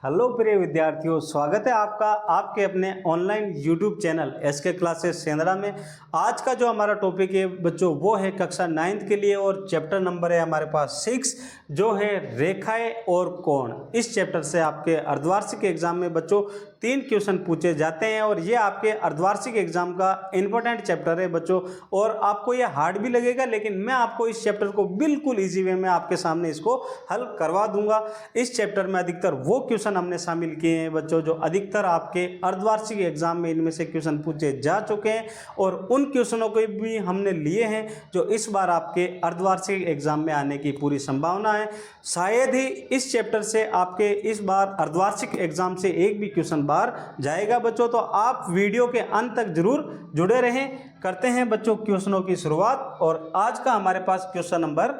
Hello प्रिय विद्यार्थियों, स्वागत है आपका आपके अपने online YouTube channel SK classes सेंद्रा में। आज का जो हमारा टॉपिक है बच्चों वो है कक्षा 9th के लिए और चैप्टर नंबर है हमारे पास 6 जो है रेखाएं और कोण। इस चैप्टर से आपके अर्धवार्षिक एग्जाम में बच्चों 3 क्वेश्चन पूछे जाते हैं और ये आपके अर्धवार्षिक एग्जाम का इंपॉर्टेंट चैप्टर है बच्चों। और आपको ये हार्ड भी लगेगा, लेकिन मैं आपको इस चैप्टर को बिल्कुल ईजी वे में आपके सामने इसको हल करवा दूंगा। इस चैप्टर में अधिकतर वो क्वेश्चन हमने शामिल किए हैं बच्चों जो अधिकतर आपके अर्धवार्षिक एग्जाम में इनमें से क्वेश्चन पूछे जा चुके हैं और उन क्वेश्चनों को भी हमने लिए हैं जो इस बार आपके अर्धवार्षिक एग्जाम में आने की पूरी संभावना है। शायद ही इस चैप्टर से आपके इस बार अर्धवार्षिक एग्जाम से एक भी क्वेश्चन बाहर जाएगा बच्चों, तो आप वीडियो के अंत तक जरूर जुड़े रहें। करते हैं बच्चों क्वेश्चनों की शुरुआत। और आज का हमारे पास क्वेश्चन नंबर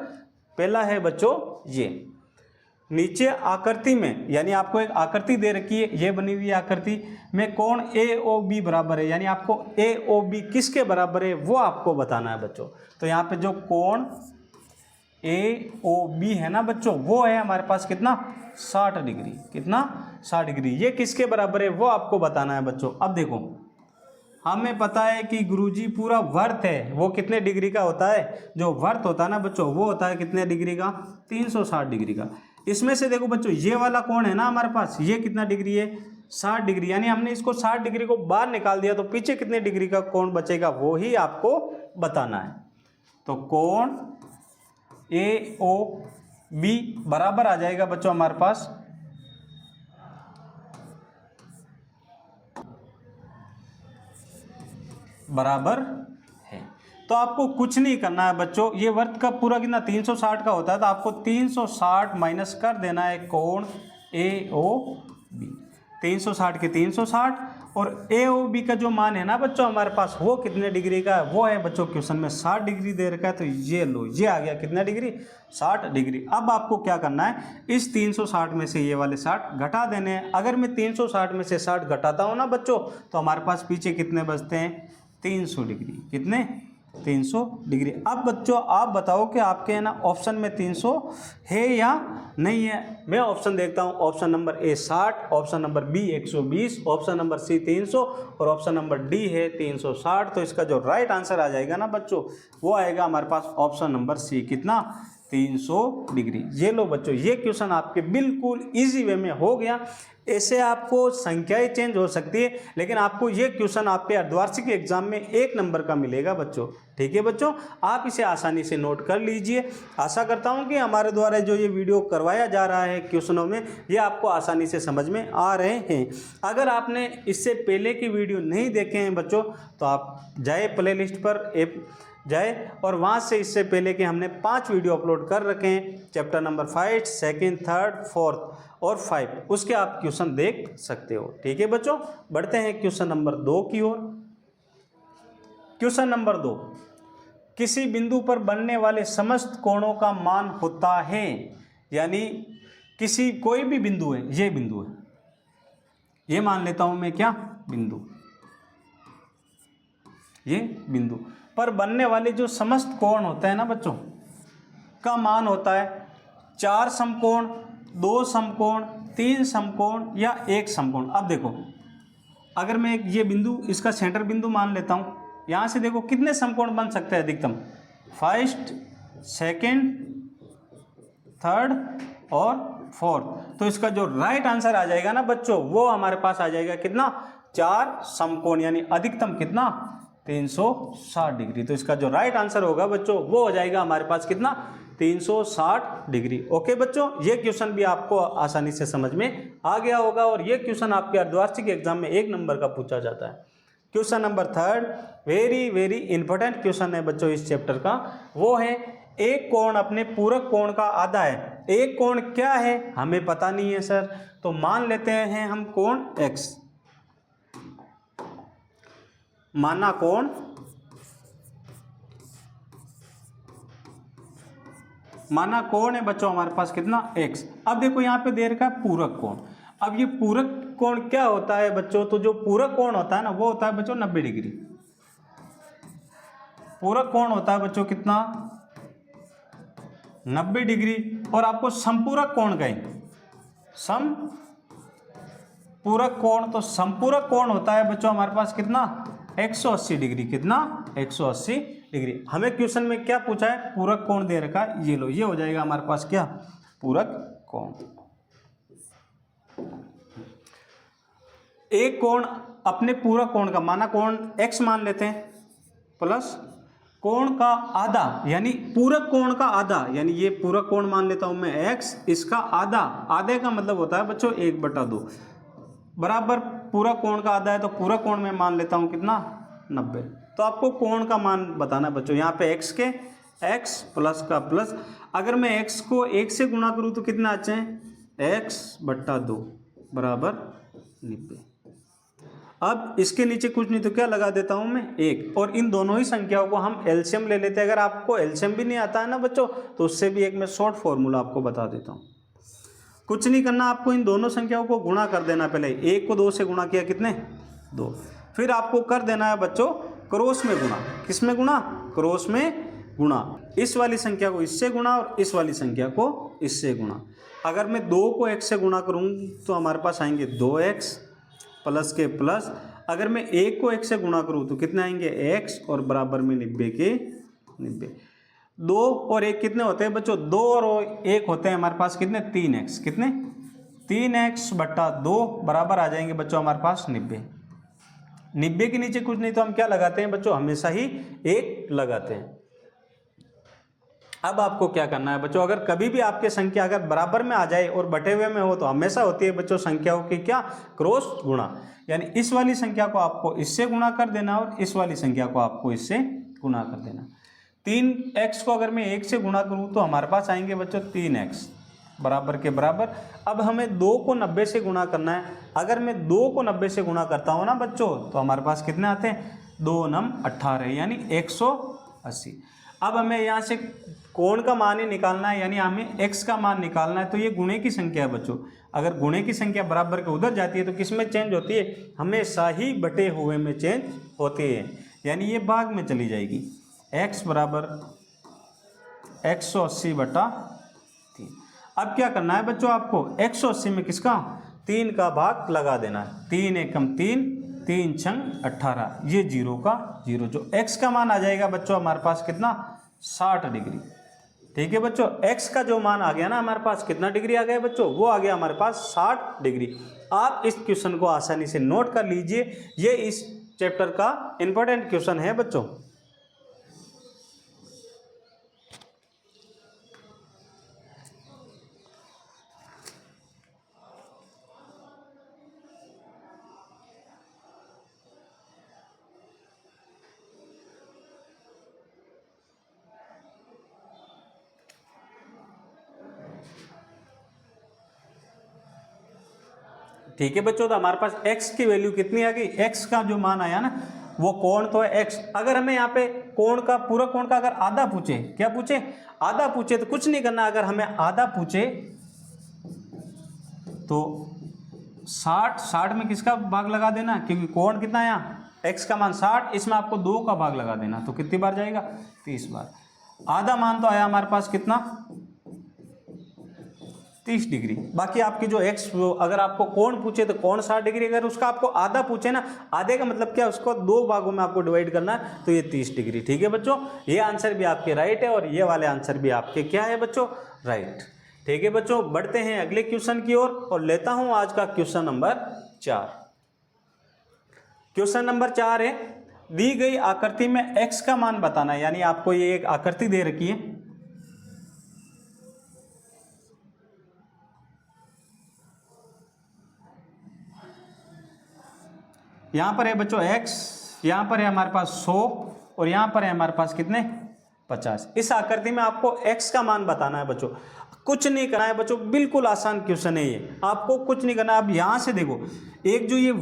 पहला है बच्चों ये। नीचे आकृति में, यानी आपको एक आकृति दे रखी है, ये बनी हुई आकृति में कोण ए ओ बी बराबर है, यानी आपको ए ओ बी किसके बराबर है वो आपको बताना है बच्चों। तो यहाँ पे जो कोण ए ओ बी है ना बच्चों, वो है हमारे पास कितना 60 डिग्री। कितना 60 डिग्री। ये किसके बराबर है वो आपको बताना है बच्चों। अब देखो, हमें पता है कि गुरुजी पूरा वर्त है वो कितने डिग्री का होता है। जो वर्त होता है ना बच्चों वो होता है कितने डिग्री का, 360 डिग्री का। इसमें से देखो बच्चों ये वाला कोण है ना हमारे पास, ये कितना डिग्री है 60 डिग्री, यानी हमने इसको 60 डिग्री को बाहर निकाल दिया तो पीछे कितने डिग्री का कोण बचेगा वो ही आपको बताना है। तो कोण ए ओ बी बराबर आ जाएगा बच्चों हमारे पास बराबर है। तो आपको कुछ नहीं करना है बच्चों, ये वर्त का पूरा कितना 360 का होता है, तो आपको 360 माइनस कर देना है कोण ए ओ बी। 360 के 360 और ए ओ बी का जो मान है ना बच्चों हमारे पास वो कितने डिग्री का है, वो है बच्चों क्वेश्चन में 60 डिग्री दे रखा है। तो ये लो, ये आ गया कितना डिग्री 60 डिग्री। अब आपको क्या करना है, इस 360 में से ये वाले 60 घटा देने हैं। अगर मैं 360 में से 60 घटाता हूँ ना बच्चों तो हमारे पास पीछे कितने बचते हैं 300 डिग्री। कितने 300 डिग्री। अब बच्चों आप बताओ कि आपके है ना ऑप्शन में 300 है या नहीं है। मैं ऑप्शन देखता हूँ। Option number A 60, option number B 120, option number C 300 और ऑप्शन नंबर डी है 360। तो इसका जो राइट आंसर आ जाएगा ना बच्चों वो आएगा हमारे पास ऑप्शन नंबर सी, कितना 300 डिग्री। ये लो बच्चों, ये क्वेश्चन आपके बिल्कुल इजी वे में हो गया। ऐसे आपको संख्याएं चेंज हो सकती है, लेकिन आपको ये क्वेश्चन आपके अर्धवार्षिक एग्जाम में 1 नंबर का मिलेगा बच्चों। ठीक है बच्चों, आप इसे आसानी से नोट कर लीजिए। आशा करता हूं कि हमारे द्वारा जो ये वीडियो करवाया जा रहा है क्वेश्चनों में ये आपको आसानी से समझ में आ रहे हैं। अगर आपने इससे पहले की वीडियो नहीं देखे हैं बच्चों तो आप जाए प्ले लिस्ट पर जाए और वहाँ से इससे पहले कि हमने 5 वीडियो अपलोड कर रखे हैं, chapter number 5, 2nd, 3rd, 4th और 5, उसके आप क्वेश्चन देख सकते हो। ठीक है बच्चों, बढ़ते हैं क्वेश्चन नंबर 2 की ओर। क्वेश्चन नंबर 2, किसी बिंदु पर बनने वाले समस्त कोणों का मान होता है, यानी किसी कोई भी बिंदु है, ये बिंदु है, ये मान लेता हूं मैं क्या बिंदु, ये बिंदु पर बनने वाले जो समस्त कोण होते हैं ना बच्चों का मान होता है 4 समकोण, 2 समकोण, 3 समकोण या 1 समकोण। अब देखो, अगर मैं ये बिंदु इसका सेंटर बिंदु मान लेता हूँ, यहाँ से देखो कितने समकोण बन सकते हैं अधिकतम, 1st, 2nd, 3rd और 4th। तो इसका जो राइट आंसर आ जाएगा ना बच्चों वो हमारे पास आ जाएगा कितना 4 समकोण, यानी अधिकतम कितना 360 डिग्री। तो इसका जो राइट आंसर होगा बच्चों वो हो जाएगा हमारे पास कितना 360 डिग्री। ओके बच्चों, ये क्वेश्चन भी आपको आसानी से समझ में आ गया होगा और ये क्वेश्चन आपके अर्धवार्षिक एग्जाम में 1 नंबर का पूछा जाता है। Question number 3rd, very very important question है बच्चों इस चैप्टर का। वो है एक कोण अपने पूरक कोण का आधा है। एक कोण क्या है हमें पता नहीं है सर, तो मान लेते हैं हम कोण x। माना कोण है बच्चों हमारे पास कितना x। अब देखो यहाँ पे दे रखा है पूरक कोण। अब ये पूरक कोण क्या होता है बच्चों, तो जो पूरक कोण होता है ना वो होता है बच्चों 90 डिग्री। पूरक कोण होता है बच्चों कितना 90 डिग्री। और आपको समपूरक कोण कहें, सम पूरक कोण, तो समपूरक कोण होता है बच्चों हमारे पास कितना 180 डिग्री, कितना 180 डिग्री। हमें क्वेश्चन में क्या पूछा है, पूरक कोण दे रखा है, ये लो, ये हो जाएगा हमारे पास क्या पूरक कोण। एक कोण अपने पूरक कोण का माना कोण x मान लेते हैं प्लस कोण का आधा यानी पूरक कोण का आधा, यानी ये पूरक कोण मान लेता हूं मैं x, इसका आधा, आधे का मतलब होता है बच्चों 1/2 बराबर पूरक कोण का आधा है, तो पूरक कोण में मान लेता हूं कितना 90। तो आपको कोण का मान बताना है बच्चों, यहाँ पे x के x प्लस का प्लस, अगर मैं x को 1 से गुणा करूँ तो कितना आते हैं x/2 बराबर 90। अब इसके नीचे कुछ नहीं तो क्या लगा देता हूं मैं 1, और इन दोनों ही संख्याओं को हम एलसीएम ले लेते हैं। अगर आपको एलसीएम भी नहीं आता है ना बच्चों, तो उससे भी एक मैं शॉर्ट फॉर्मूला आपको बता देता हूँ। कुछ नहीं करना, आपको इन दोनों संख्याओं को गुणा कर देना। पहले 1 को 2 से गुणा किया कितने 2, फिर आपको कर देना है बच्चों क्रॉस में गुणा। किस में गुणा, क्रॉस में गुणा। इस वाली संख्या को इससे गुणा और इस वाली संख्या को इससे गुणा। अगर मैं 2 को 1 से गुणा करूँगी तो हमारे पास आएंगे 2x प्लस के प्लस, अगर मैं 1 को 1 से गुणा करूँ तो कितने आएंगे x और बराबर में 90 के 90। 2 और 1 कितने होते हैं बच्चों, 2 और 1 होते हैं हमारे पास कितने 3x, कितने 3x/2 बराबर आ जाएंगे बच्चों हमारे पास 90। 90 के नीचे कुछ नहीं तो हम क्या लगाते हैं बच्चों, हमेशा ही 1 लगाते हैं। अब आपको क्या करना है बच्चों, अगर कभी भी आपके संख्या अगर बराबर में आ जाए और बटे हुए में हो तो हमेशा होती है बच्चों संख्याओं की क्या क्रॉस गुणा, यानी इस वाली संख्या को आपको इससे गुणा कर देना और इस वाली संख्या को आपको इससे गुणा कर देना। 3x को अगर मैं 1 से गुणा करूं तो हमारे पास आएंगे बच्चों 3x बराबर के बराबर। अब हमें 2 को 90 से गुणा करना है। अगर मैं 2 को 90 से गुणा करता हूँ ना बच्चों, तो हमारे पास कितने आते हैं 2 9 18 यानी 180। अब हमें यहाँ से कोण का मान ही निकालना है, यानी हमें x का मान निकालना है। तो ये गुणे की संख्या है बच्चों, अगर गुणे की संख्या बराबर के उधर जाती है तो किस में चेंज होती है, हमेशा ही बटे हुए में चेंज होती है, यानी ये भाग में चली जाएगी। x बराबर 180/3। अब क्या करना है बच्चों, आपको 180 में किसका 3 का भाग लगा देना है। 3 एकम 3, 3 छंग 18, ये 0 का 0, जो x का मान आ जाएगा बच्चों हमारे पास कितना 60 डिग्री। ठीक है बच्चों, x का जो मान आ गया ना हमारे पास कितना डिग्री आ गया बच्चों, वो आ गया हमारे पास 60 डिग्री। आप इस क्वेश्चन को आसानी से नोट कर लीजिए, ये इस चैप्टर का इंपॉर्टेंट क्वेश्चन है बच्चों। ठीक है बच्चों, तो हमारे पास x की वैल्यू कितनी आ गई, x का जो मान आया ना वो कोण तो है x। अगर हमें यहाँ पे कोण का पूरक कोण का अगर आधा पूछे, क्या पूछे आधा पूछे, तो कुछ नहीं करना। अगर हमें आधा पूछे तो 60 में किसका भाग लगा देना, क्योंकि कोण कितना है यहाँ x का मान 60, इसमें आपको 2 का भाग लगा देना, तो कितनी बार जाएगा 30 बार। आधा मान तो आया हमारे पास कितना 30 डिग्री। बाकी आपकी जो x, अगर आपको कोण पूछे तो कोण 60 डिग्री, अगर उसका आपको आधा पूछे ना, आधे का मतलब क्या, उसको 2 भागों में आपको डिवाइड करना है, तो ये 30 डिग्री। ठीक है बच्चों, ये आंसर भी आपके राइट है और ये वाले आंसर भी आपके क्या है बच्चों राइट। ठीक है बच्चों, बढ़ते हैं अगले क्वेश्चन की ओर और लेता हूं आज का क्वेश्चन नंबर 4। क्वेश्चन नंबर 4 है, दी गई आकृति में x का मान बताना है, यानी आपको ये एक आकृति दे रखी है, यहां पर है बच्चों x, यहां पर है हमारे पास 100 और यहां पर है हमारे पास कितने 50। इस आकृति में आपको x का मान बताना है बच्चों। कुछ नहीं करना है बच्चों, बिल्कुल आसान क्वेश्चन है ये, आपको कुछ नहीं करना। अब यहां से देखो, एक जो ये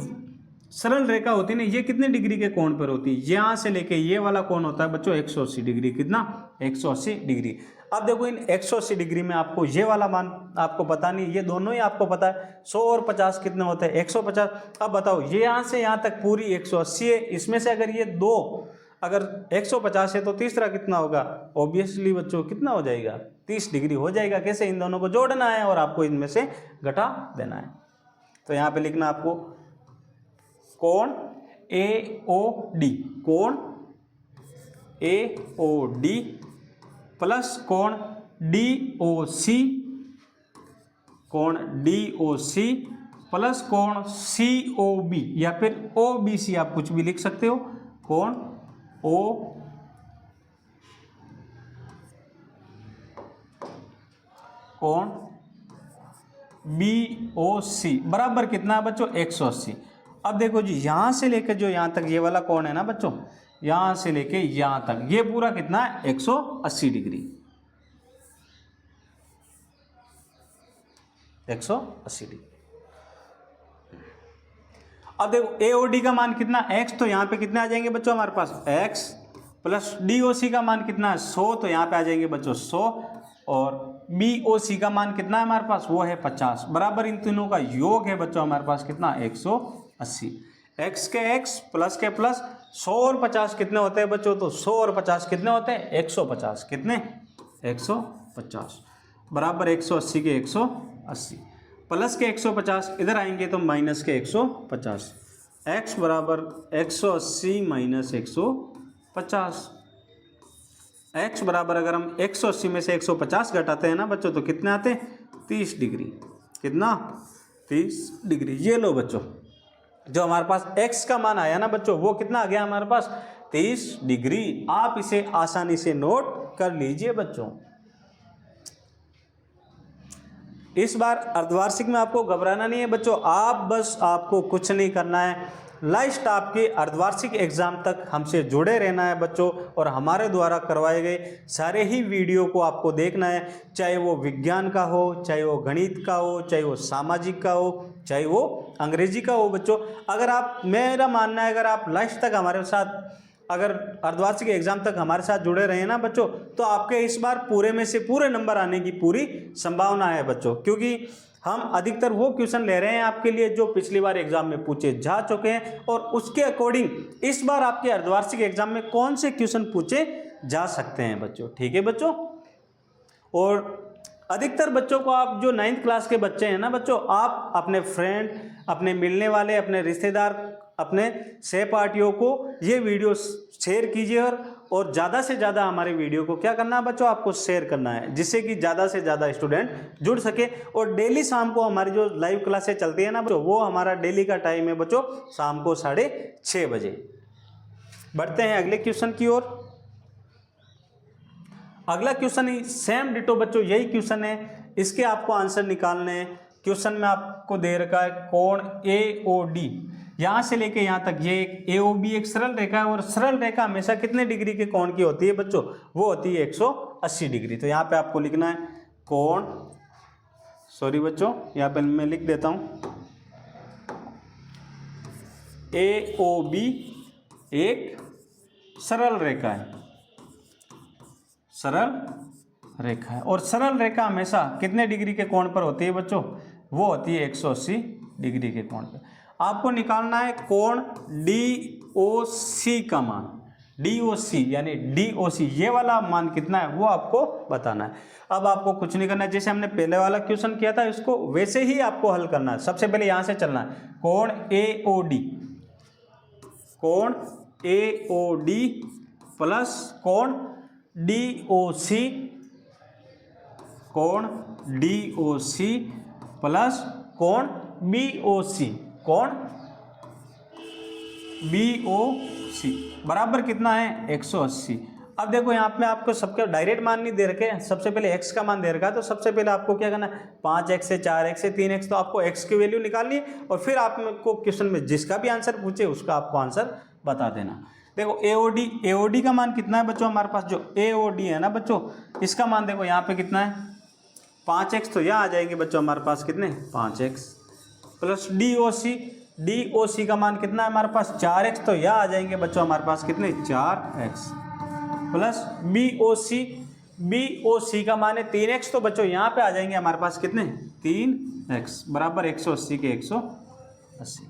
सरल रेखा होती है ना, ये कितने डिग्री के कोण पर होती है, यहां से लेके ये वाला कोण होता है बच्चों 180 डिग्री। कितना 180 डिग्री। अब देखो इन 180 डिग्री में आपको ये वाला मान आपको पता नहीं, ये दोनों ही आपको पता है। 100 और 50 कितने होते हैं 150। अब बताओ ये यहाँ से यहाँ तक पूरी 180 है, इसमें से अगर ये 2 अगर 150 है तो तीसरा कितना होगा, ऑब्वियसली बच्चों कितना हो जाएगा 30 डिग्री हो जाएगा। कैसे, इन दोनों को जोड़ना है और आपको इनमें से घटा देना है। तो यहाँ पे लिखना आपको कोण AOD, कोण AOD प्लस कोण DOC, कोण DOC प्लस कोण COB या फिर OBC, आप कुछ भी लिख सकते हो, कोण कोण BOC बराबर कितना है बच्चों 180। अब देखो जी यहाँ से लेकर जो यहाँ तक ये वाला कोण है ना बच्चों, यहाँ से लेके यहाँ तक ये पूरा कितना है 180 डिग्री, 180 डिग्री। अब देखो AOD का मान कितना x, तो यहाँ पे कितने आ जाएंगे बच्चों हमारे पास x प्लस DOC का मान कितना है 100, तो यहाँ पे आ जाएंगे बच्चों 100, और BOC का मान कितना है हमारे पास, वो है 50, बराबर इन तीनों का योग है बच्चों हमारे पास कितना 180। x के x प्लस के प्लस 100 और 50 कितने होते हैं बच्चों, तो 100 और 50 कितने होते हैं 150, कितने 150 बराबर 180 के 180 प्लस के 150 इधर आएंगे तो माइनस के 150, x बराबर 180 माइनस 150, x बराबर अगर हम 180 में से 150 घटाते हैं ना बच्चों तो कितने आते हैं 30 डिग्री, कितना 30 डिग्री। ये लो बच्चों जो हमारे पास x का मान आया ना बच्चों वो कितना आ गया हमारे पास 30 डिग्री। आप इसे आसानी से नोट कर लीजिए बच्चों। इस बार अर्धवार्षिक में आपको घबराना नहीं है बच्चों, आप बस आपको कुछ नहीं करना है, लास्ट आपके अर्धवार्षिक एग्जाम तक हमसे जुड़े रहना है बच्चों, और हमारे द्वारा करवाए गए सारे ही वीडियो को आपको देखना है, चाहे वो विज्ञान का हो, चाहे वो गणित का हो, चाहे वो सामाजिक का हो, चाहे वो अंग्रेजी का हो बच्चों। अगर आप, मेरा मानना है अगर आप लास्ट तक हमारे साथ, अगर अर्धवार्षिक एग्जाम तक हमारे साथ जुड़े रहे ना बच्चों तो आपके इस बार पूरे में से पूरे नंबर आने की पूरी संभावना है बच्चों, क्योंकि हम अधिकतर वो क्वेश्चन ले रहे हैं आपके लिए जो पिछली बार एग्जाम में पूछे जा चुके हैं, और उसके अकॉर्डिंग इस बार आपके अर्धवार्षिक एग्जाम में कौन से क्वेश्चन पूछे जा सकते हैं बच्चों। ठीक है बच्चों, और अधिकतर बच्चों को, आप जो 9th क्लास के बच्चे हैं ना बच्चों, आप अपने फ्रेंड, अपने मिलने वाले, अपने रिश्तेदार, अपने सहपाठियों को ये वीडियो शेयर कीजिए, और ज़्यादा से ज़्यादा हमारे वीडियो को क्या करना है बच्चों, आपको शेयर करना है, जिससे कि ज़्यादा से ज़्यादा स्टूडेंट जुड़ सके। और डेली शाम को हमारी जो लाइव क्लासें चलती है ना बच्चों, वो हमारा डेली का टाइम है बच्चों शाम को 6:30 बजे। बढ़ते हैं अगले क्वेश्चन की ओर। अगला क्वेश्चन सेम डिटो बच्चों यही क्वेश्चन है, इसके आपको आंसर निकालने हैं। क्वेश्चन में आपको दे रखा है कोण AOD, यहाँ से लेके यहाँ तक ये एक AOB एक सरल रेखा है, और सरल रेखा हमेशा कितने डिग्री के कोण की होती है बच्चों, वो होती है 180 डिग्री। तो यहाँ पे आपको लिखना है कोण, सॉरी बच्चों यहाँ पे मैं लिख देता हूँ, AOB एक सरल रेखा है, सरल रेखा है, और सरल रेखा हमेशा कितने डिग्री के कोण पर होती है बच्चों, वो होती है 180 डिग्री के कोण पर। आपको निकालना है कोण DOC का मान, DOC यानी DOC ये वाला मान कितना है वो आपको बताना है। अब आपको कुछ नहीं करना है, जैसे हमने पहले वाला क्वेश्चन किया था इसको वैसे ही आपको हल करना है। सबसे पहले यहाँ से चलना है, कोण AOD, कोण AOD प्लस कोण DOC, कोण DOC प्लस कोण BOC, कोण BOC बराबर कितना है 180। अब देखो यहाँ पे आपको सबके डायरेक्ट मान नहीं दे रखे, सबसे पहले x का मान दे रखा है, तो सबसे पहले आपको क्या करना है 5x से 4x से 3x, तो आपको x की वैल्यू निकालनी है, और फिर आपको क्वेश्चन में जिसका भी आंसर पूछे उसका आपको आंसर बता देना। देखो AOD का मान कितना है बच्चों, हमारे पास जो AOD है ना बच्चों, इसका मान देखो यहाँ पे कितना है 5x, तो यहाँ आ जाएंगे बच्चों हमारे पास कितने 5x, प्लस DOC का मान कितना है हमारे पास 4x, तो यहाँ आ जाएंगे बच्चों हमारे पास कितने 4x, प्लस BOC का मान है 3x, तो बच्चों यहाँ पे आ जाएंगे हमारे पास कितने 3x बराबर 180 के 180।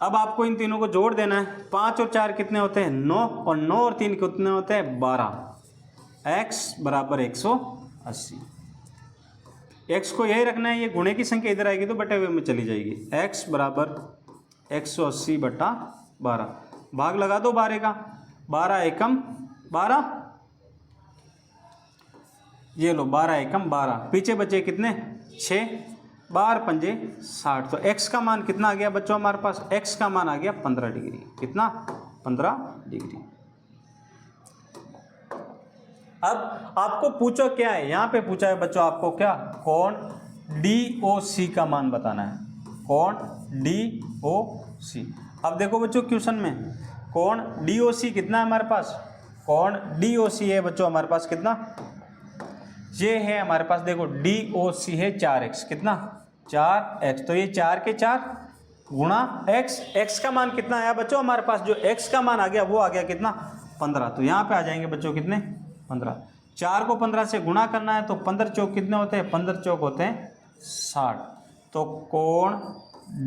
अब आपको इन तीनों को जोड़ देना है, 5 और 4 कितने होते हैं 9, और 9 और 3 कितने होते हैं 12, x बराबर 180। x को यही रखना है, ये गुणे की संख्या इधर आएगी तो बटे हुए में चली जाएगी। x बराबर 180 बटा 12, भाग लगा दो 12 का, 12 एकम 12, ये लो 12 एकम 12, पीछे बचे कितने 6, 12 पंजे 60। तो x का मान कितना आ गया बच्चों हमारे पास, x का मान आ गया 15 डिग्री। कितना 15 डिग्री। अब आपको पूछो क्या है, यहाँ पे पूछा है बच्चों आपको क्या, कोण DOC का मान बताना है, कोण DOC। अब देखो बच्चों क्वेश्चन में कोण DOC कितना है हमारे पास, कोण DOC है बच्चों हमारे पास कितना, ये है हमारे पास देखो DOC है 4x, कितना 4x, तो ये 4 के 4 गुणा x, x का मान कितना आया बच्चों हमारे पास, जो x का मान आ गया वो आ गया कितना 15। तो यहाँ पे आ जाएंगे बच्चों कितने 15, 4 को 15 से गुणा करना है तो 15 चौक कितने होते हैं, 15 चौक होते हैं 60। तो कोण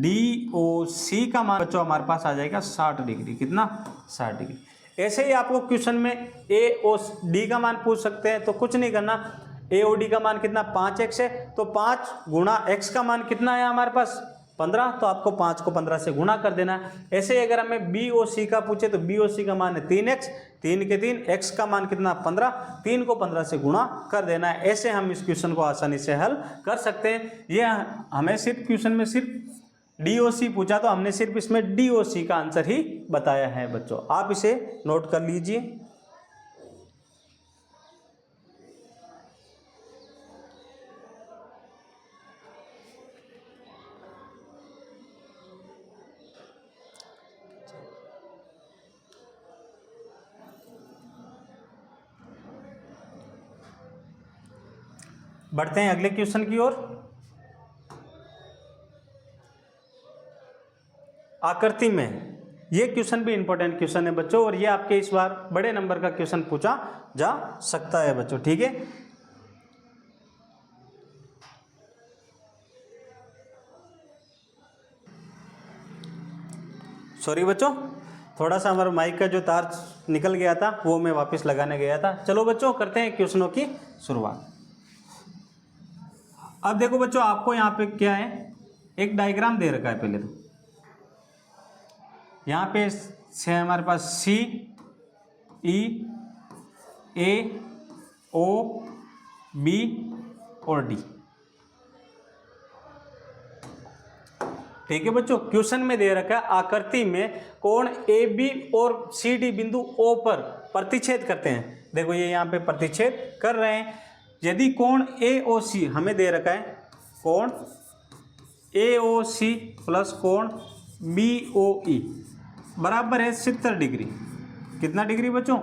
DOC का मान बच्चों हमारे पास आ जाएगा 60 डिग्री, कितना 60 डिग्री। ऐसे ही आपको क्वेश्चन में AOD का मान पूछ सकते हैं, तो कुछ नहीं करना, AOD का मान कितना 5x है, तो 5 गुणा x का मान कितना है हमारे पास 15, तो आपको 5 को 15 से गुणा कर देना है। ऐसे ही अगर हमें BOC का पूछे तो BOC का मान है 3x, 3 के 3, x का मान कितना 15, 3 को 15 से गुणा कर देना है। ऐसे हम इस क्वेश्चन को आसानी से हल कर सकते हैं। ये हमें सिर्फ क्वेश्चन में सिर्फ DOC पूछा तो हमने सिर्फ इसमें DOC का आंसर ही बताया है बच्चों, आप इसे नोट कर लीजिए। बढ़ते हैं अगले क्वेश्चन की ओर। आकृति में, ये क्वेश्चन भी इंपॉर्टेंट क्वेश्चन है बच्चों, और ये आपके इस बार बड़े नंबर का क्वेश्चन पूछा जा सकता है बच्चों, ठीक है। सॉरी बच्चों, थोड़ा सा हमारा माइक का जो तार निकल गया था वो मैं वापस लगाने गया था। चलो बच्चों करते हैं क्वेश्चनों की शुरुआत। अब देखो बच्चों आपको यहाँ पे क्या है, एक डायग्राम दे रखा है। पहले तो यहाँ पे से हमारे पास C, E, A, O, B और D, ठीक है बच्चों। क्वेश्चन में दे रखा है आकृति में कोण AB और CD बिंदु O पर प्रतिच्छेद करते हैं। देखो ये यहाँ पे प्रतिच्छेद कर रहे हैं। यदि कोण AOC हमें दे रखा है, कोण AOC प्लस कोण BOE बराबर है 70 डिग्री। कितना डिग्री बच्चों,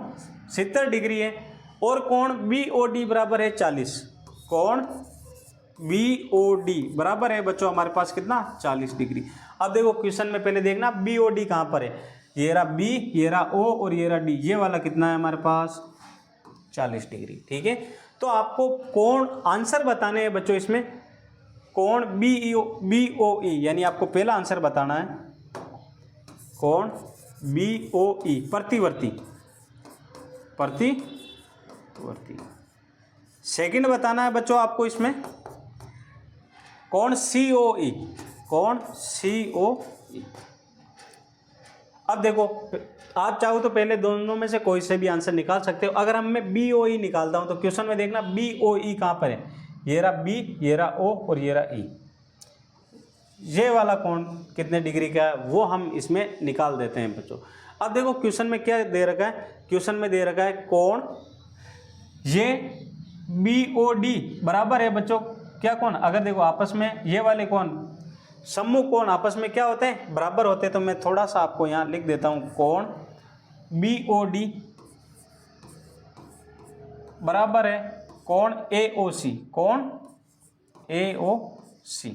70 डिग्री है। और कोण BOD बराबर है 40, कोण BOD बराबर है बच्चों हमारे पास कितना 40 डिग्री। अब देखो क्वेश्चन में पहले देखना BOD कहाँ पर है, ये रहा B, ये रहा O और ये रहा D, ये वाला कितना है हमारे पास 40 डिग्री, ठीक है। तो आपको कोण आंसर बताने हैं बच्चों, इसमें कोण BOE यानी आपको पहला आंसर बताना है कोण BOE प्रतिवर्ती, प्रतिवर्ती। सेकंड बताना है बच्चों आपको इसमें कोण COE, कोण COE। अब देखो आप चाहो तो पहले दोनों में से कोई से भी आंसर निकाल सकते हो। अगर हम मैं BOE निकालता हूं तो क्वेश्चन में देखना BOE कहाँ पर है, ये रहा B, ये रहा O और ये रहा E। ये वाला कोण कितने डिग्री का है वो हम इसमें निकाल देते हैं बच्चों। अब देखो क्वेश्चन में क्या दे रखा है, क्वेश्चन में दे रखा है कोण ये BOD बराबर है बच्चों क्या कोण, अगर देखो आपस में ये वाले कोण सम्मुख कोण आपस में क्या होते हैं, बराबर होते हैं। तो मैं थोड़ा सा आपको यहाँ लिख देता हूँ, कोण BOD बराबर है कोण AOC, कोण AOC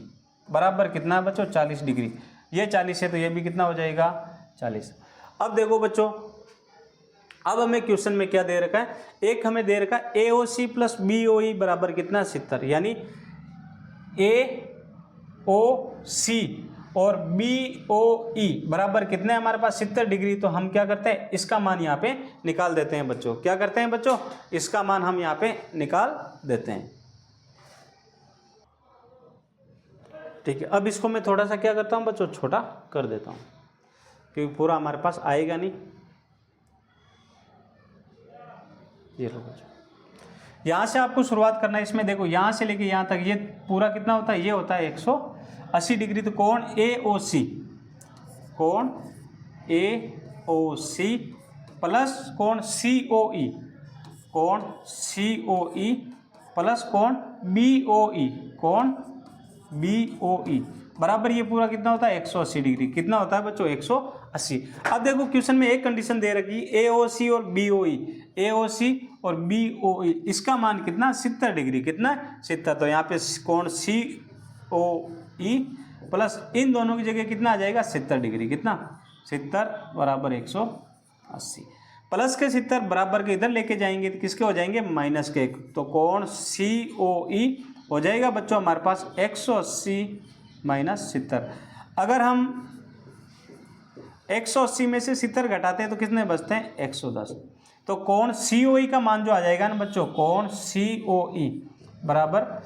बराबर कितना है बच्चों 40 डिग्री। ये 40 है तो ये भी कितना हो जाएगा 40। अब देखो बच्चों अब हमें क्वेश्चन में क्या दे रखा है, एक हमें दे रखा है AOC प्लस BOE बराबर कितना 70, यानी AOC और BOE बराबर कितने हमारे पास 70 डिग्री। तो हम क्या करते हैं इसका मान यहाँ पे निकाल देते हैं बच्चों। क्या करते हैं बच्चों, इसका मान हम यहाँ पे निकाल देते हैं। ठीक है, अब इसको मैं थोड़ा सा क्या करता हूँ बच्चों, छोटा कर देता हूँ क्योंकि पूरा हमारे पास आएगा नहीं। ये लो बच्चों, यहाँ से आपको शुरुआत करना है। इसमें देखो यहाँ से लेके यहाँ तक ये पूरा कितना होता है, ये होता है 180 डिग्री। तो कोण AOC, कोण AOC प्लस कोण COE, कोण COE प्लस कोण BOE, कोण BOE बराबर ये पूरा कितना होता है 180 डिग्री। कितना होता है बच्चों 180। अब देखो क्वेश्चन में एक कंडीशन दे रखी है AOC और BOE, AOC और BOE इसका मान कितना 70 डिग्री, कितना 70। तो यहाँ पे कोण COE प्लस इन दोनों की जगह कितना आ जाएगा 70 डिग्री, कितना 70 बराबर 180। प्लस के 70 बराबर के इधर लेके जाएंगे तो किसके हो जाएंगे माइनस के। तो कोण COE हो जाएगा बच्चों हमारे पास 180 माइनस 70। अगर हम 180 में से 70 घटाते हैं तो कितने बचते हैं 110। तो कोण COE का मान जो आ जाएगा ना बच्चों, कोण COE बराबर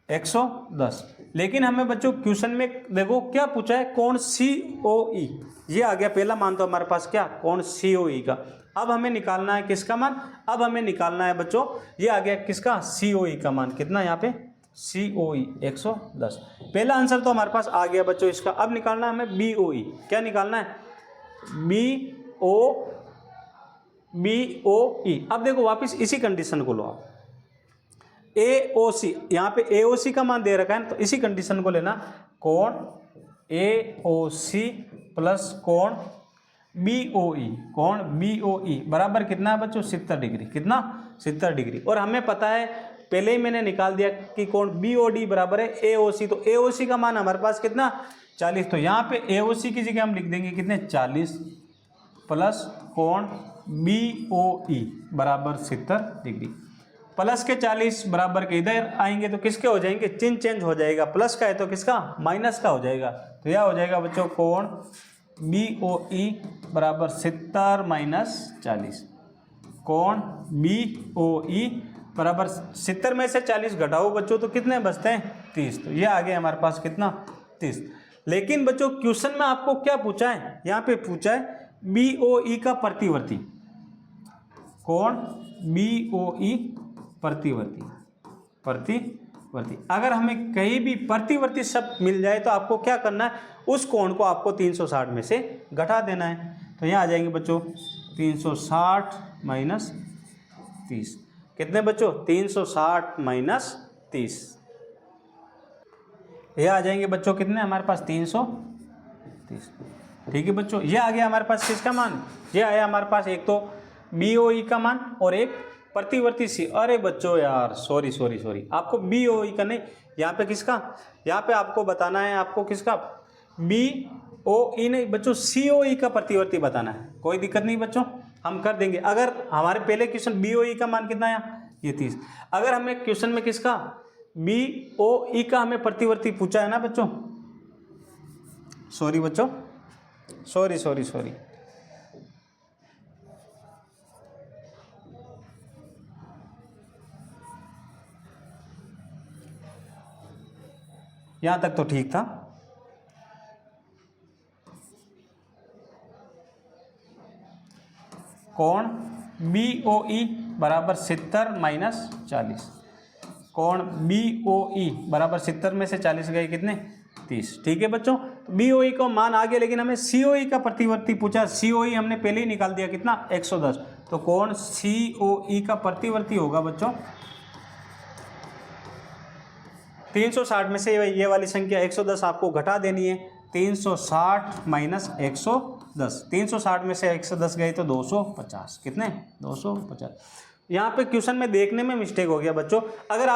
110। लेकिन हमें बच्चों क्वेश्चन में देखो क्या पूछा है, कोण COE, ये आ गया पहला मान तो हमारे पास क्या कोण COE का। अब हमें निकालना है किसका मान, अब हमें निकालना है बच्चों ये आ गया किसका COE का मान, कितना यहाँ पे COE 110। पहला आंसर तो हमारे पास आ गया बच्चों इसका। अब निकालना है हमें BOE, क्या निकालना है BOE। अब देखो वापस इसी कंडीशन को लो आप, AOC, यहाँ पे AOC का मान दे रखा है तो इसी कंडीशन को लेना, कोण AOC प्लस कोण BOE, कोण BOE बराबर कितना है बच्चों 70 डिग्री, कितना 70 डिग्री। और हमें पता है पहले ही मैंने निकाल दिया कि कोण BOD बराबर है AOC। तो AOC का मान हमारे पास कितना 40। तो यहाँ पे AOC की जगह हम लिख देंगे कितने 40 प्लस कोण BOE बराबर 70 डिग्री। प्लस के 40 बराबर के इधर आएंगे तो किसके हो जाएंगे, चिन्ह चेंज हो जाएगा, प्लस का है तो किसका माइनस का हो जाएगा। तो यह हो जाएगा बच्चों कोण BOE बराबर 70 माइनस 40, कोण BOE बराबर 70 में से 40 घटाओ बच्चों तो कितने बचते हैं 30। तो ये आ गया हमारे पास कितना 30। लेकिन बच्चों क्वेश्चन में आपको क्या पूछा है, यहाँ पे पूछा है BOE का प्रतिवर्ती, कोण BOE प्रतिवर्ती। अगर हमें कहीं भी प्रतिवर्ती शब्द मिल जाए तो आपको क्या करना है, उस कोण को आपको 360 में से घटा देना है। तो यहाँ आ जाएंगे बच्चों 360 माइनस 30, कितने बच्चों 360 माइनस 30। ये आ जाएंगे बच्चों कितने हमारे पास 330। ठीक है बच्चों, ये आ गया हमारे पास किसका मान, ये आया हमारे पास एक तो BOE का मान और एक प्रतिवर्ती सी। अरे बच्चों यार सॉरी आपको BOE का नहीं, यहाँ पे किसका, यहाँ पे आपको बताना है, आपको किसका BOE नहीं बच्चों COE का प्रतिवर्ती बताना है। कोई दिक्कत नहीं बच्चों, हम कर देंगे। अगर हमारे पहले क्वेश्चन BOE का मान कितना आया ये 30, अगर हमें क्वेश्चन में किसका BOE का हमें प्रतिवर्ती पूछा है ना बच्चों, सॉरी बच्चों सॉरी यहाँ तक तो ठीक था। कोण BOE बराबर 70 माइनस 40, कोण BOE बराबर 70 में से 40 गए कितने 30। ठीक है बच्चों, तो BOE को मान आ गया, लेकिन हमें COE का प्रतिवर्ती पूछा। COE हमने पहले ही निकाल दिया कितना 110। तो कोण COE का प्रतिवर्ती होगा बच्चों 360 में से ये वाली संख्या 110 आपको घटा देनी है। 360 माइनस 110, 360 में से 110 गए तो 250, कितने 250। यहाँ पे क्वेश्चन में देखने में मिस्टेक हो गया बच्चों। अगर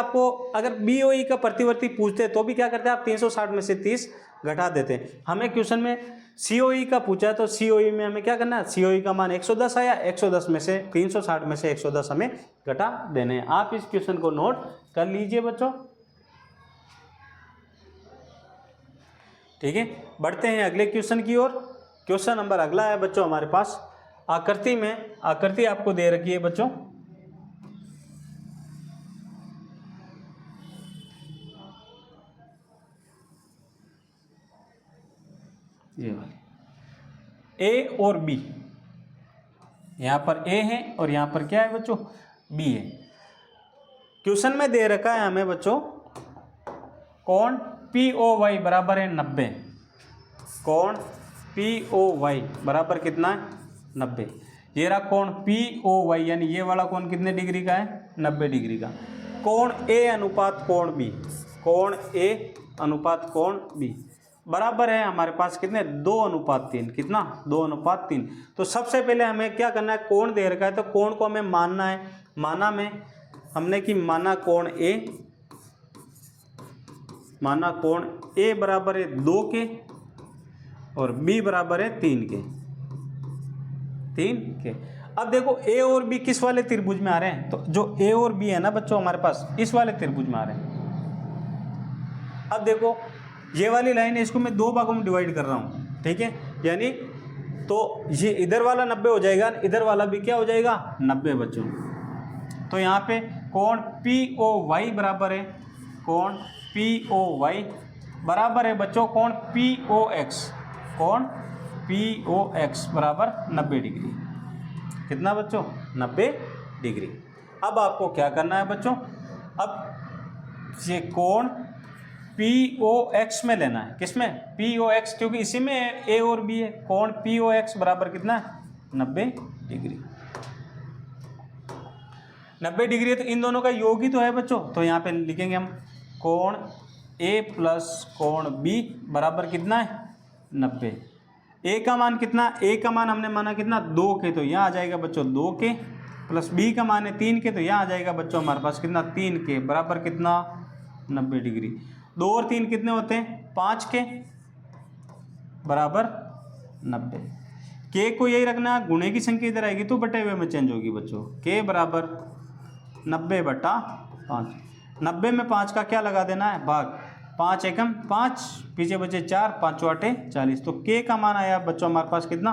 BOE का प्रतिवर्ती पूछते तो भी क्या करते हैं आप 360 में से 30 घटा देते हैं। हमें क्वेश्चन में COE का पूछा है तो COE में हमें क्या करना है, COE का मान 110 आया, 110 में से 360 में से 110 हमें घटा देने हैं। आप इस क्वेश्चन को नोट कर लीजिए बच्चों। ठीक है, बढ़ते हैं अगले क्वेश्चन की ओर। क्वेश्चन नंबर अगला है बच्चों हमारे पास आकृति आपको दे रखी है बच्चों। ये वाली ए और बी, यहाँ पर ए है और यहाँ पर क्या है बच्चों, बी है। क्वेश्चन में दे रखा है हमें बच्चों कोण पी ओ वाई बराबर है 90। कोण पी ओ वाई बराबर कितना है, 90। ये रहा कोण पी ओ वाई, यानी ये वाला कोण कितने डिग्री का है, 90 डिग्री का। कोण ए अनुपात कोण बी, कोण ए अनुपात कोण बी बराबर है हमारे पास कितने, 2:3। कितना, 2:3। तो सबसे पहले हमें क्या करना है, कोण दे रखा है तो कोण को हमें मानना है। माना में हमने कि माना कोण ए, माना कोण ए बराबर है 2 के और बी बराबर है 3 के, 3 के। अब देखो ए और बी किस वाले त्रिभुज में आ रहे हैं, तो जो ए और बी है ना बच्चों हमारे पास इस वाले त्रिभुज में आ रहे हैं। अब देखो ये वाली लाइन है, इसको मैं 2 भागों में डिवाइड कर रहा हूँ, ठीक है, यानी तो ये इधर वाला 90 हो जाएगा, इधर वाला भी क्या हो जाएगा, 90 बच्चों। तो यहाँ पे कोण पी ओ वाई बराबर है, कोण पी ओ वाई बराबर है बच्चों कोण पी ओ एक्स, कोण पी ओ एक्स बराबर 90 डिग्री। कितना बच्चों, 90 डिग्री। अब आपको क्या करना है बच्चों, अब ये कोण पी ओ एक्स में लेना है। किसमें, पी ओ एक्स, क्योंकि इसी में ए और बी है। कोण पी ओ एक्स बराबर कितना है, 90 डिग्री। 90 डिग्री है तो इन दोनों का योग ही तो है बच्चों, तो यहाँ पे लिखेंगे हम कोण ए प्लस कोण बी बराबर कितना है, 90। ए का मान कितना, ए का मान हमने माना कितना, 2 के, तो यहाँ आ जाएगा बच्चों 2 के, प्लस बी का मान है 3 के, तो यहाँ आ जाएगा बच्चों हमारे पास कितना, 3 के बराबर कितना, 90 डिग्री। 2 और 3 कितने होते हैं, 5 के बराबर 90। के को यही रखना, गुणे की संख्या इधर आएगी तो बटे हुए में चेंज होगी बच्चों। के बराबर 90/5। 90 में 5 का क्या लगा देना है, भाग। 5 एकम 5, पीछे बचे 4, 5 8 40। तो के का मान आया बच्चों हमारे पास कितना,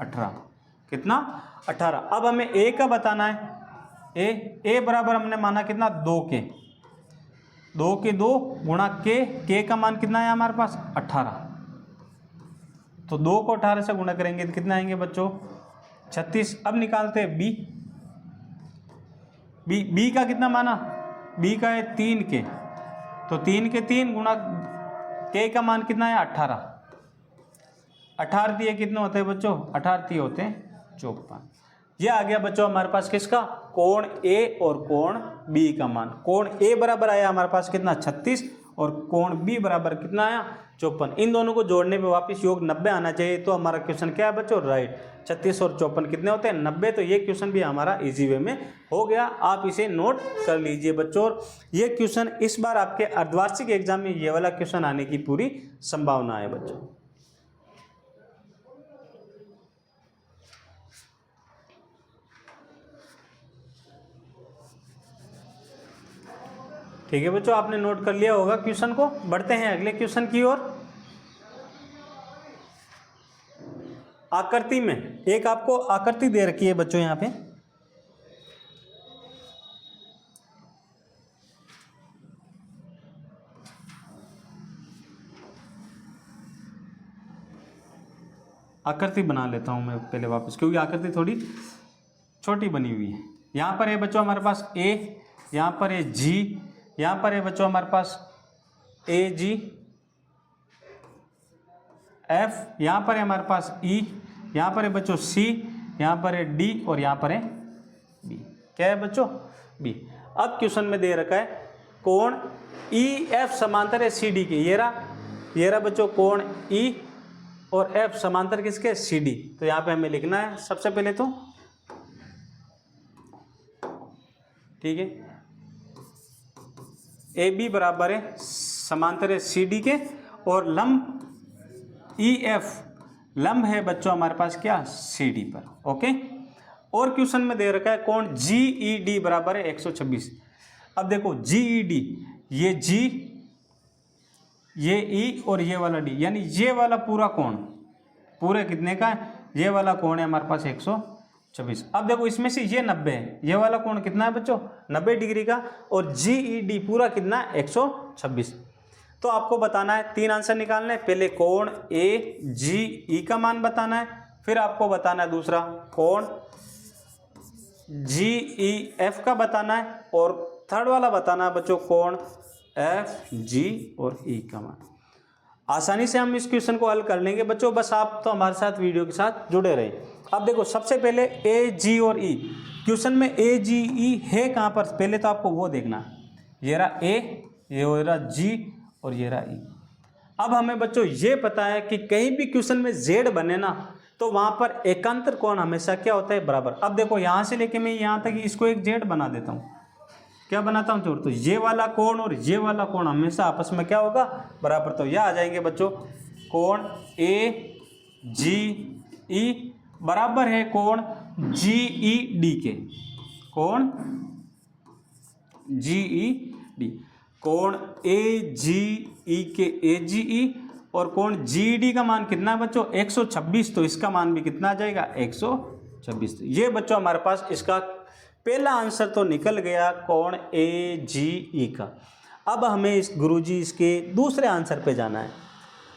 18। कितना, 18। अब हमें ए का बताना है। ए बराबर हमने माना कितना, 2 के, 2 के 2 गुणा के का मान कितना है हमारे पास, 18। तो 2 को 18 से गुणा करेंगे तो कितना आएंगे बच्चों, 36। अब निकालते हैं बी का कितना माना, बी का है 3 के, तो 3 के 3 गुणा के का मान कितना है, 18। 18 दिए कितने होते हैं बच्चों, 18 दिए होते हैं 54। ये आ गया बच्चों हमारे पास किसका, कोण ए और कोण बी का मान। कोण ए बराबर आया हमारे पास कितना, 36, और कोण बी बराबर कितना आया, 54। इन दोनों को जोड़ने पे वापस योग 90 आना चाहिए। तो हमारा क्वेश्चन क्या है बच्चों, राइट। 36 और 54 कितने होते हैं, 90। तो ये क्वेश्चन भी हमारा इजी वे में हो गया, आप इसे नोट कर लीजिए बच्चों। और ये क्वेश्चन इस बार आपके अर्धवार्षिक एग्जाम में ये वाला क्वेश्चन आने की पूरी संभावना है बच्चों। ठीक है बच्चों, आपने नोट कर लिया होगा क्वेश्चन को। बढ़ते हैं अगले क्वेश्चन की ओर। आकृति में एक आपको आकृति दे रखी है बच्चों, यहाँ पे आकृति बना लेता हूं मैं पहले वापस, क्योंकि आकृति थोड़ी छोटी बनी हुई है। यहाँ पर है बच्चों हमारे पास ए, यहाँ पर है जी, यहाँ पर है बच्चों हमारे पास ए जी एफ, यहाँ पर है हमारे पास ई, यहाँ पर है बच्चों सी, यहाँ पर है डी और यहाँ पर है बी। क्या है बच्चों, बी। अब क्वेश्चन में दे रखा है कोण ई एफ समांतर है सी डी के। ये रहा बच्चों कोण ई और एफ समांतर किसके, सी डी। तो यहाँ पे हमें लिखना है सबसे पहले तो, ठीक है, ए बी बराबर है समांतर है सी डी के, और लंब ई एफ लंब है बच्चों हमारे पास क्या, सी डी पर। ओके। और क्वेश्चन में दे रखा है कोण जी ई डी बराबर है 126। अब देखो जी ई डी, ये जी, ये ई और ये वाला डी, यानी ये वाला पूरा कोण पूरे कितने का है, ये वाला कोण है हमारे पास 126। अब देखो इसमें से ये 90 है, ये वाला कोण कितना है बच्चों, 90 डिग्री का, और जी ई डी पूरा कितना है 126। तो आपको बताना है 3 आंसर निकालने हैं। पहले कोण ए जी ई का मान बताना है, फिर आपको बताना है दूसरा कोण जी ई एफ का बताना है, और थर्ड वाला बताना है बच्चों कोण एफ जी और ई का मान। आसानी से हम इस क्वेश्चन को हल कर लेंगे बच्चों, बस आप तो हमारे साथ वीडियो के साथ जुड़े रहें। अब देखो सबसे पहले ए जी और ई, क्वेश्चन में ए जी ई है कहाँ पर, पहले तो आपको वो देखना है। ये रहा ए, ये रहा जी और ये रहा ई। अब हमें बच्चों ये पता है कि कहीं भी क्वेश्चन में जेड बने ना तो वहाँ पर एकांतर कोण हमेशा क्या होता है, बराबर। अब देखो यहाँ से लेके मैं यहाँ तक इसको एक जेड बना देता हूँ, क्या बनाता हूँ जोड़, तो ये वाला कोण और ये वाला कोण हमेशा आपस में क्या होगा, बराबर। तो यह आ जाएंगे बच्चों कोण ए जी ई बराबर है कोण जी ई डी के, कोण जी ई डी, कोण ए जी ई के ए जी ई, और कोण जी डी का मान कितना है बच्चों 126, तो इसका मान भी कितना आ जाएगा 126। ये बच्चों हमारे पास इसका पहला आंसर तो निकल गया कोण ए जी ई का। अब हमें इस गुरुजी इसके दूसरे आंसर पे जाना है।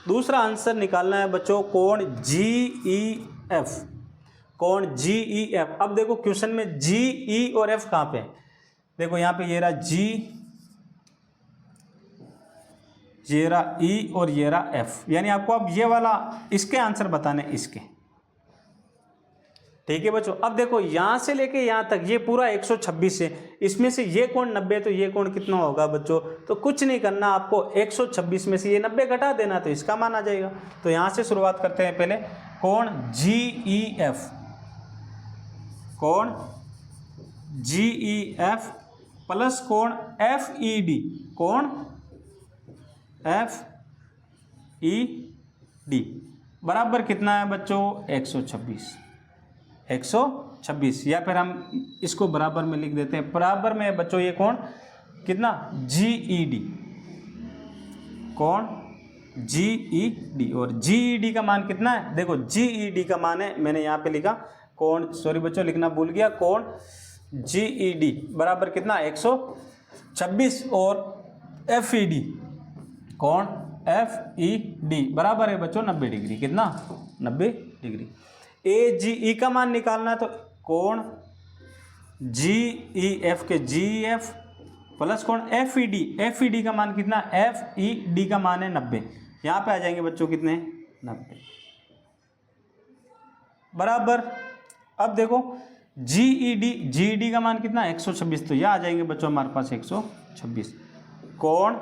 दूसरा आंसर निकालना है बच्चों कोण जी ई एफ, कोण जी ई एफ। अब देखो क्वेश्चन में जी ई और एफ कहाँ पे है, देखो यहाँ पे ये रहा जी, ये रहा ई और ये रहा एफ, यानी आपको अब ये वाला इसके आंसर बताने इसके, ठीक है बच्चों। अब देखो यहाँ से लेके यहाँ तक ये पूरा 126 है, इसमें से ये कोण 90, तो ये कोण कितना होगा बच्चों, तो कुछ नहीं करना आपको, 126 में से ये 90 घटा देना, तो इसका मान आ जाएगा। तो यहाँ से शुरुआत करते हैं पहले, कोण जी ई एफ, कोण जी ई एफ प्लस कोण एफ ई डी, कोण एफ ई डी बराबर कितना है बच्चों 126, या फिर हम इसको बराबर में लिख देते हैं, बराबर में बच्चों ये कोण कितना जी ई डी, कोण जी ई डी, और जी ई डी का मान कितना है, देखो जी ई डी का मान है, मैंने यहाँ पे लिखा कोण, सॉरी बच्चों लिखना भूल गया, कोण जी ई डी बराबर कितना 126, और एफ ई डी, कोण एफ ई डी बराबर है बच्चों 90 डिग्री, कितना 90 डिग्री। ए जी ई का मान निकालना है, तो कोण जी ई एफ के जी एफ प्लस कोण एफ ई डी का मान कितना, एफ ई डी का मान है 90, यहाँ पे आ जाएंगे बच्चों कितने 90 बराबर। अब देखो जी ई डी का मान कितना 126, तो यह आ जाएंगे बच्चों हमारे पास 126, कोण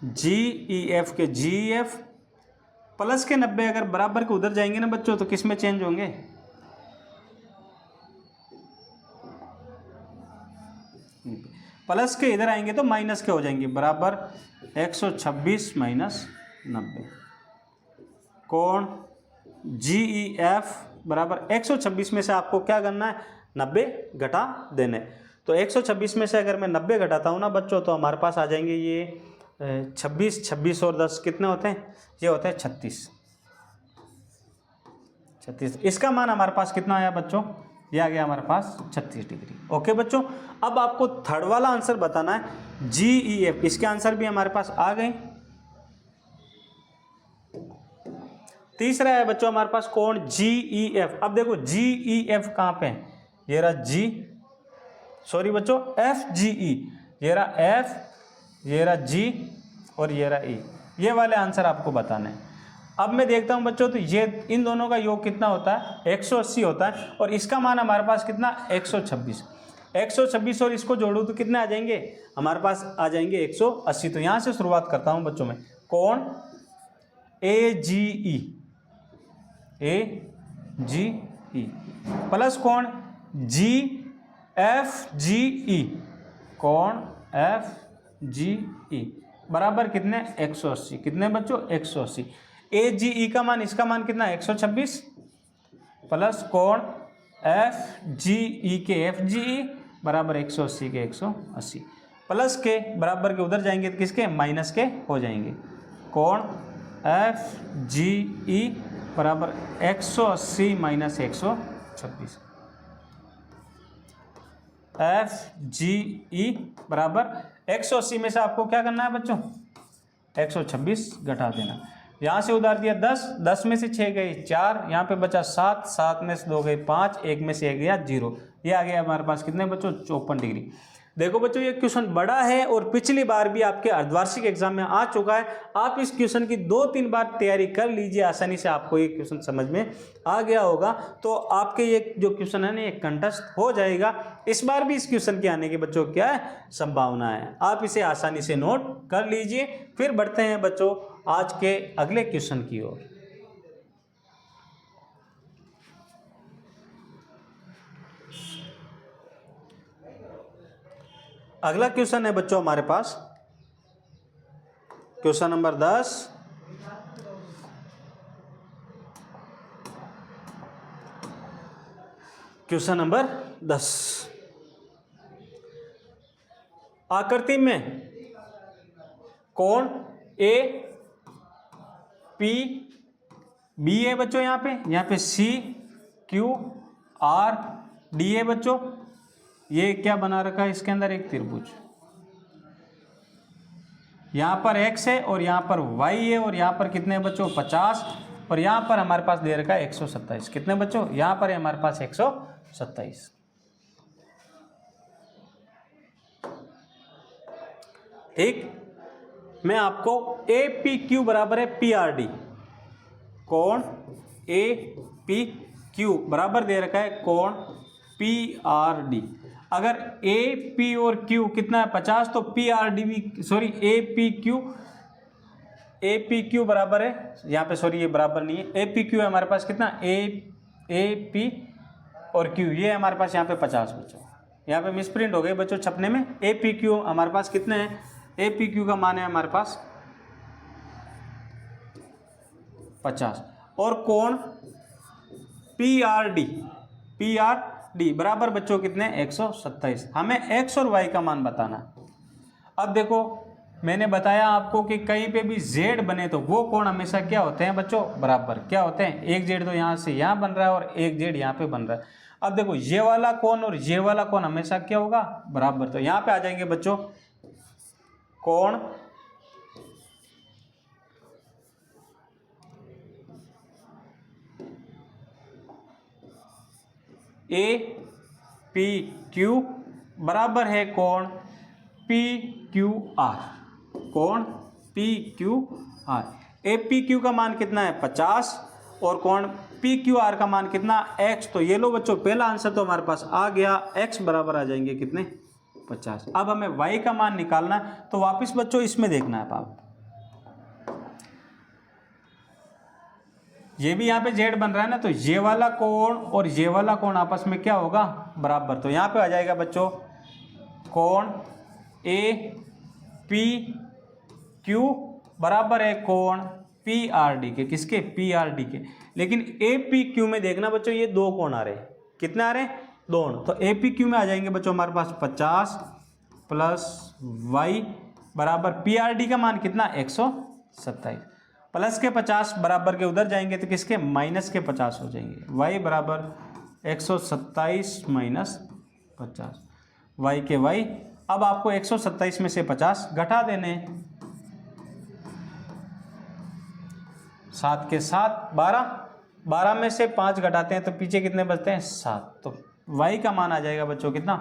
जी ई एफ के जी एफ प्लस के 90, अगर बराबर के उधर जाएंगे ना बच्चों तो किस में चेंज होंगे, प्लस के इधर आएंगे तो माइनस के हो जाएंगे, बराबर 126 माइनस 90, कोण जी ई एफ बराबर 126 में से आपको क्या करना है 90 घटा देने। तो 126 में से अगर मैं 90 घटाता हूँ ना बच्चों तो हमारे पास आ जाएंगे ये 26 और 10 कितने होते हैं, ये होते हैं 36। इसका मान हमारे पास कितना आया बच्चों, ये आ गया हमारे पास 36 डिग्री। ओके बच्चों, अब आपको थर्ड वाला आंसर बताना है जी ई एफ, इसके आंसर भी हमारे पास आ गए। तीसरा है बच्चों हमारे पास कोण जी ई एफ। अब देखो जी ई एफ कहाँ पे है, ये रहा जी, सॉरी बच्चों एफ जी ई, ये रहा एफ, ये रहा जी और ये रहा ई, ये वाले आंसर आपको बताने हैं। अब मैं देखता हूं बच्चों तो ये इन दोनों का योग कितना होता है 180 होता है, और इसका मान हमारे पास कितना 126 और इसको जोड़ूं तो कितने आ जाएंगे हमारे पास आ जाएंगे 180। तो यहाँ से शुरुआत करता हूँ बच्चों में, कोण ए जी ई प्लस कोण जी एफ जी ई, कोण एफ जी ई बराबर कितने 180, कितने बच्चों 180। ए जी ई का मान, इसका मान कितना 126 प्लस कोण एफ जी ई के एफ जी ई बराबर 180 के 180, प्लस के बराबर के उधर जाएंगे तो किसके माइनस के हो जाएंगे, कोण एफ जी ई बराबर 180 माइनस 126, एफ जी ई बराबर 180 में से आपको क्या करना है बच्चों 126 घटा देना। यहाँ से उधार दिया 10, 10 में से 6 गई 4, यहाँ पे बचा 7, 7 में से 2 गई 5, 1 में से 1 गया 0। ये आ गया हमारे पास कितने बच्चों 54 डिग्री। देखो बच्चों ये क्वेश्चन बड़ा है और पिछली बार भी आपके अर्धवार्षिक एग्जाम में आ चुका है। आप इस क्वेश्चन की 2-3 बार तैयारी कर लीजिए, आसानी से आपको ये क्वेश्चन समझ में आ गया होगा। तो आपके ये जो क्वेश्चन है ना ये कंठस्थ हो जाएगा। इस बार भी इस क्वेश्चन के आने की बच्चों क्या है संभावना है, आप इसे आसानी से नोट कर लीजिए। फिर बढ़ते हैं बच्चों आज के अगले क्वेश्चन की ओर। अगला क्वेश्चन है बच्चों हमारे पास क्वेश्चन नंबर 10। क्वेश्चन नंबर 10, आकृति में कोण ए पी बी है बच्चों, यहाँ पे सी क्यू आर डी है बच्चों। ये क्या बना रखा है इसके अंदर एक त्रिभुज, यहाँ पर x है और यहाँ पर y है और यहाँ पर कितने बच्चों 50 और यहाँ पर हमारे पास दे रखा है 127। कितने बच्चों यहाँ पर है हमारे पास 127। ठीक, मैं आपको ए पी क्यू बराबर है पी आर डी, कोण ए पी क्यू बराबर दे रखा है कोण पी आर डी। अगर ए पी और क्यू कितना है 50 तो पी आर डी भी सॉरी ए पी क्यू बराबर है यहाँ पे, सॉरी ये बराबर नहीं है, ए पी क्यू है हमारे पास कितना ए पी और क्यू ये हमारे पास यहाँ पे 50 बच्चों। यहाँ पे मिसप्रिंट हो गए बच्चों छपने में। ए पी क्यू हमारे पास कितने हैं, ए पी क्यू का मान है हमारे पास 50 और कोण पी आर डी बराबर बच्चों कितने 127। हमें x और y का मान बताना। अब देखो मैंने बताया आपको कि कहीं पे भी z बने तो वो कोण हमेशा क्या होते हैं बच्चों बराबर। क्या होते हैं, एक z तो यहाँ से यहाँ बन रहा है और एक z यहाँ पे बन रहा है। अब देखो ये वाला कोण और ये वाला कोण हमेशा क्या होगा बराबर। तो यहाँ पे आ जाएंगे बच्चों कोण ए पी क्यू बराबर है कोण पी क्यू आर, कोण P Q R. A P Q का मान कितना है 50 और कोण पी क्यू आर का मान कितना x। तो ये लो बच्चों पहला आंसर तो हमारे पास आ गया, x बराबर आ जाएंगे कितने 50। अब हमें y का मान निकालना है तो वापस बच्चों इसमें देखना है आप, ये भी यहाँ पे z बन रहा है ना, तो ये वाला कोण और ये वाला कोण आपस में क्या होगा बराबर। तो यहाँ पे आ जाएगा बच्चों कोण ए पी क्यू बराबर है कोण पी आर डी के, किसके पी आर डी के। लेकिन ए पी क्यू में देखना बच्चों ये दो कोण आ रहे हैं, कितने आ रहे हैं दोनों। तो ए पी क्यू में आ जाएंगे बच्चों हमारे पास 50 प्लस वाई बराबर पी आर डी का मान कितना 127 प्लस के 50 बराबर के उधर जाएंगे तो किसके माइनस के 50 हो जाएंगे। y बराबर 127 माइनस 50, y के y। अब आपको 127 में से 50 घटा देने, 7 के 7 12, 12 में से 5 घटाते हैं तो पीछे कितने बचते हैं 7। तो y का मान आ जाएगा बच्चों कितना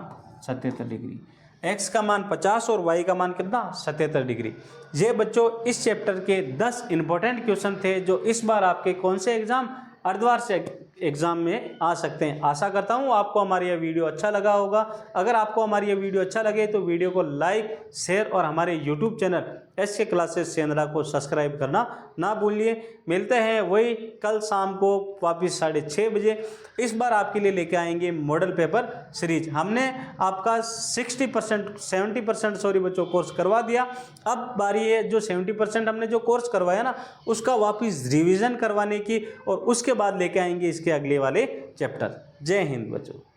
77 डिग्री। x का मान 50 और y का मान कितना 77 डिग्री। ये बच्चों इस चैप्टर के 10 इंपॉर्टेंट क्वेश्चन थे जो इस बार आपके कौन से एग्जाम अर्धवार्षिक एग्जाम में आ सकते हैं। आशा करता हूँ आपको हमारी यह वीडियो अच्छा लगा होगा। अगर आपको हमारी यह वीडियो अच्छा लगे तो वीडियो को लाइक शेयर और हमारे YouTube channel SK classes Shendra को सब्सक्राइब करना ना भूलिए। मिलते हैं वही कल शाम को वापस 6:30 बजे। इस बार आपके लिए लेके आएंगे मॉडल पेपर सीरीज। हमने आपका 70% सॉरी बच्चों कोर्स करवा दिया। अब बारी है जो 70% हमने जो कोर्स करवाया ना उसका वापस रिवीजन करवाने की और उसके बाद लेके आएंगे इसके अगले वाले चैप्टर। जय हिंद बच्चों।